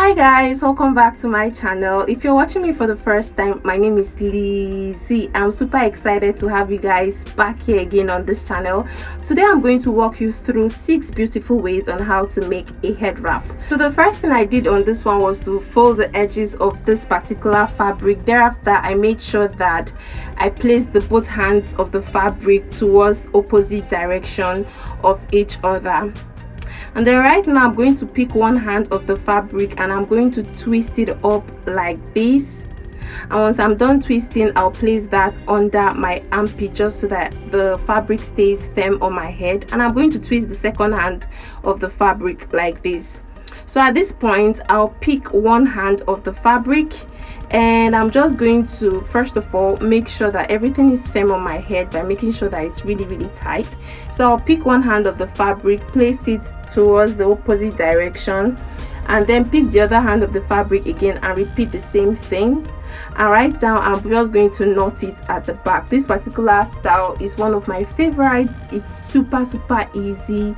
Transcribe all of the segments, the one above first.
Hi guys, welcome back to my channel. If you're watching me for the first time, my name is Lizzie. I'm super excited to have you guys back here again on this channel. Today I'm going to walk you through 6 beautiful ways on how to make a head wrap. So the first thing I did on this one was to fold the edges of this particular fabric. Thereafter I made sure that I placed the both hands of the fabric towards opposite direction of each other. And then right now I'm going to pick one hand of the fabric and I'm going to twist it up like this. And once I'm done twisting, I'll place that under my armpit just so that the fabric stays firm on my head. And I'm going to twist the second hand of the fabric like this. So at this point I'll pick one hand of the fabric and I'm just going to first of all make sure that everything is firm on my head by making sure that it's really tight. So I'll pick one hand of the fabric, place it towards the opposite direction, and then pick the other hand of the fabric again and repeat the same thing. And right now I'm just going to knot it at the back. This particular style is one of my favorites. It's super easy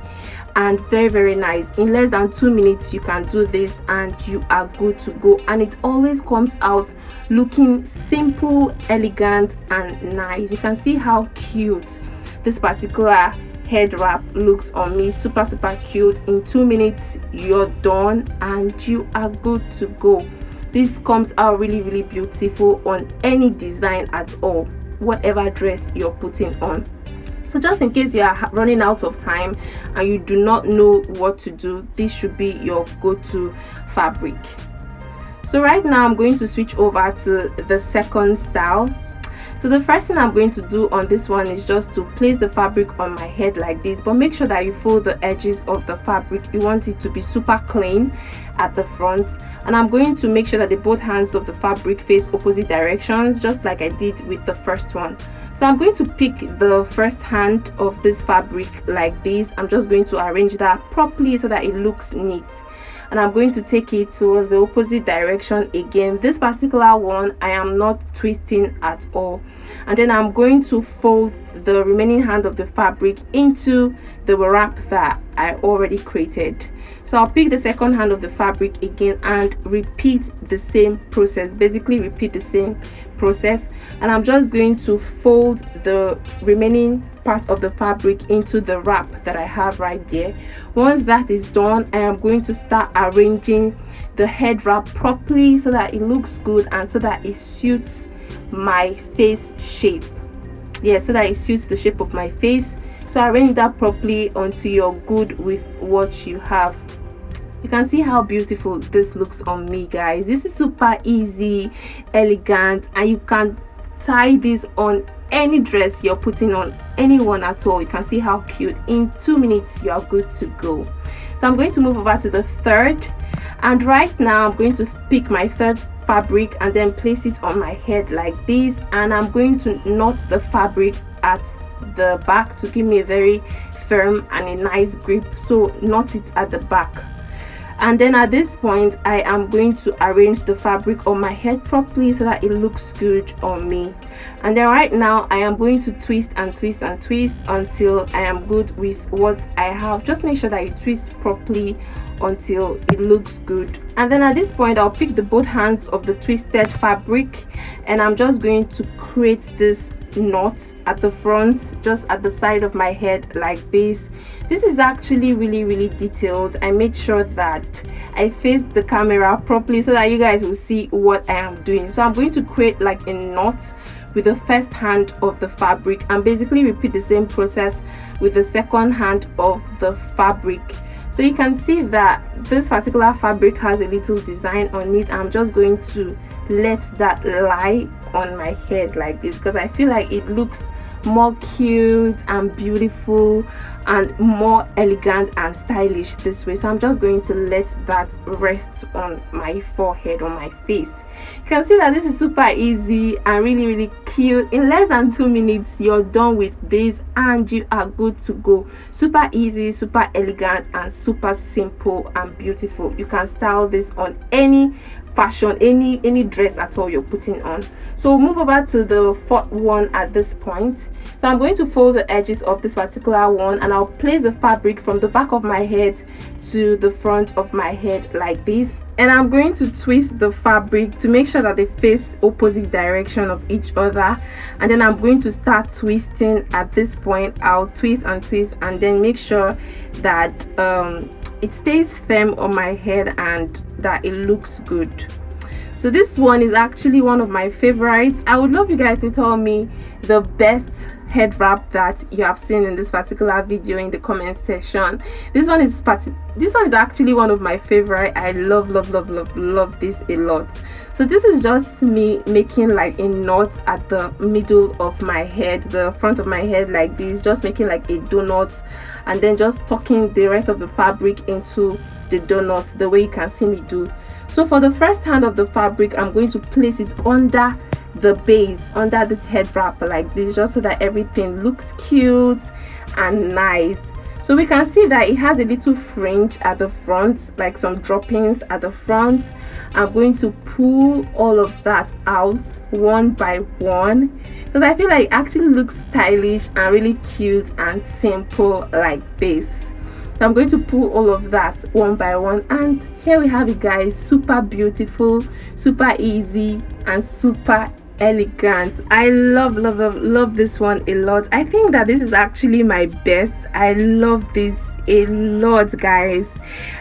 and very nice. In less than 2 minutes you can do this and you are good to go, and it always comes out looking simple, elegant and nice. You can see how cute this particular head wrap looks on me. Super cute. In 2 minutes you're done and you are good to go. This comes out really beautiful on any design at all, whatever dress you're putting on. So just in case you are running out of time and you do not know what to do, this should be your go-to fabric. So right now I'm going to switch over to the second style. So the first thing I'm going to do on this one is just to place the fabric on my head like this, but make sure that you fold the edges of the fabric. You want it to be super clean at the front, and I'm going to make sure that the both hands of the fabric face opposite directions, just like I did with the first one. So I'm going to pick the first hand of this fabric like this. I'm just going to arrange that properly so that it looks neat, and I'm going to take it towards the opposite direction again. This particular one I am not twisting at all, and then I'm going to fold the remaining hand of the fabric into the wrap that I already created. So I'll pick the second hand of the fabric again and repeat the same process, basically repeat the same process, and I'm just going to fold the remaining part of the fabric into the wrap that I have right there. Once that is done, I am going to start arranging the head wrap properly so that it looks good and so that it suits my face shape. So that it suits the shape of my face. So arrange that properly until you're good with what you have. You can see how beautiful this looks on me, guys. This is super easy, elegant, and you can tie this on any dress you're putting on, anyone at all. You can see how cute. In 2 minutes you are good to go. So I'm going to move over to the third, and right now I'm going to pick my third fabric and then place it on my head like this, and I'm going to knot the fabric at the back to give me a very firm and a nice grip. So knot it at the back, and then at this point I am going to arrange the fabric on my head properly so that it looks good on me. And then right now I am going to twist and twist and twist until I am good with what I have. Just make sure that you twist properly until it looks good. And then at this point I'll pick the both hands of the twisted fabric and I'm just going to create this knot at the front, just at the side of my head like this. This is actually really detailed. I made sure that I faced the camera properly so that you guys will see what I am doing. So I'm going to create like a knot with the first hand of the fabric and basically repeat the same process with the second hand of the fabric. So you can see that this particular fabric has a little design on it. I'm just going to let that lie on my head like this because I feel like it looks more cute and beautiful and more elegant and stylish this way. So I'm just going to let that rest on my forehead, on my face. You can see that this is super easy and really cute. In less than 2 minutes you're done with this and you are good to go. Super easy, super elegant and super simple and beautiful. You can style this on any fashion, any dress at all you're putting on. So we'll move over to the fourth one at this point. So I'm going to fold the edges of this particular one and I'll place the fabric from the back of my head to the front of my head like this. and I'm going to twist the fabric to make sure that they face opposite direction of each other, and then I'm going to start twisting. At this point I'll twist and then make sure that it stays firm on my head and that it looks good. So this one is actually one of my favorites. I would love you guys to tell me the best head wrap that you have seen in this particular video in the comment section. This one is actually one of my favorite. I love this a lot. So this is just me making like a knot at the middle of my head, the front of my head, like this, just making like a donut, and then just tucking the rest of the fabric into the donut the way you can see me do. So for the first hand of the fabric, I'm going to place it under the base, under this head wrap like this, just so that everything looks cute and nice. So we can see that it has a little fringe at the front, like some droppings at the front. I'm going to pull all of that out one by one because I feel like it actually looks stylish and really cute and simple like this. So I'm going to pull all of that one by one, and here we have it, guys. Super beautiful, super easy, and super elegant. I love this one a lot. I think that this is actually my best. I love this a lot, guys.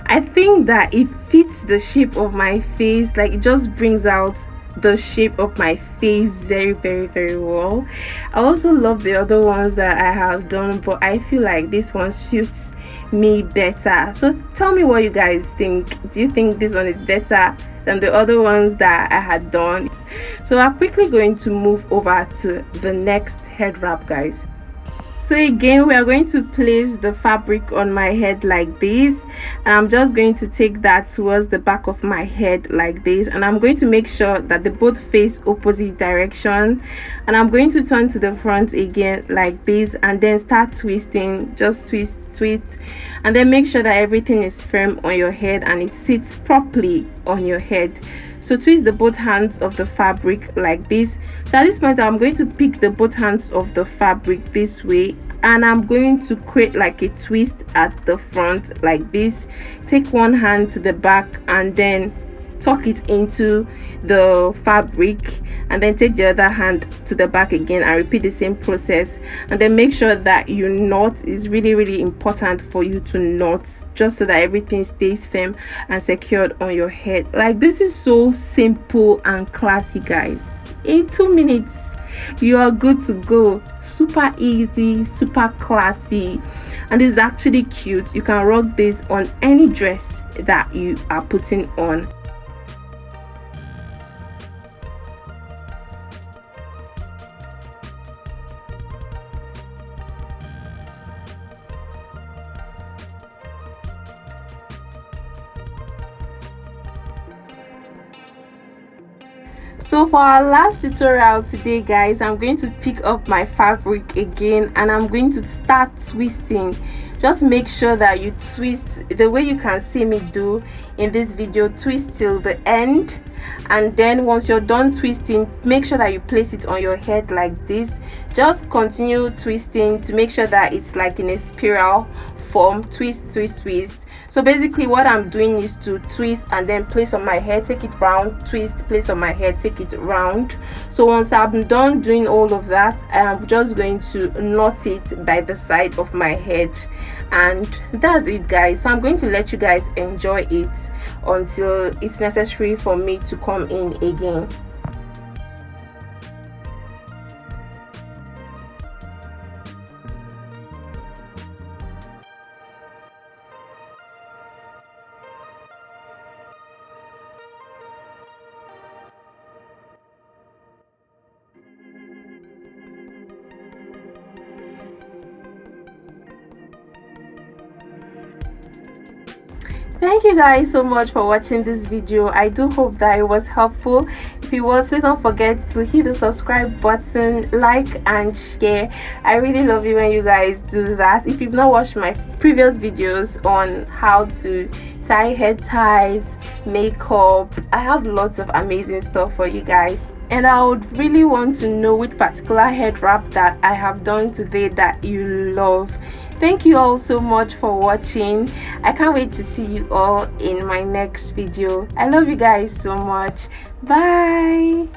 I think that it fits the shape of my face, like it just brings out the shape of my face very well. I also love the other ones that I have done, but I feel like this one suits me better. So tell me what you guys think. Do you think this one is better than the other ones that I had done? So I'm quickly going to move over to the next head wrap, guys. So again, we are going to place the fabric on my head like this, and I'm just going to take that towards the back of my head like this, and I'm going to make sure that they both face opposite direction, and I'm going to turn to the front again like this, and then start twisting. Just twist, and then make sure that everything is firm on your head and it sits properly on your head. So twist the both hands of the fabric like this. So at this point I'm going to pick the both hands of the fabric this way, and I'm going to create like a twist at the front like this. Take one hand to the back and then tuck it into the fabric, and then take the other hand to the back again and repeat the same process. And then make sure that you knot. Is really important for you to knot, just so that everything stays firm and secured on your head. Like, this is so simple and classy, guys. In 2 minutes you are good to go. Super easy, super classy, and this is actually cute. You can rock this on any dress that you are putting on. So for our last tutorial today, guys, I'm going to pick up my fabric again and I'm going to start twisting. Just make sure that you twist the way you can see me do in this video. Twist till the end, and then once you're done twisting, make sure that you place it on your head like this. Just continue twisting to make sure that it's like in a spiral form. Twist. So basically what I'm doing is to twist and then place on my head, take it round, twist, place on my head, take it round. So once I'm done doing all of that, I'm just going to knot it by the side of my head, and that's it, guys. So I'm going to let you guys enjoy it until it's necessary for me to come in again. Thank you guys so much for watching this video. I do hope that it was helpful. If it was, please don't forget to hit the subscribe button, like and share. I really love it when you guys do that. If you've not watched my previous videos on how to tie head ties, makeup, I have lots of amazing stuff for you guys. And I would really want to know which particular head wrap that I have done today that you love. Thank you all so much for watching. I can't wait to see you all in my next video. I love you guys so much. Bye.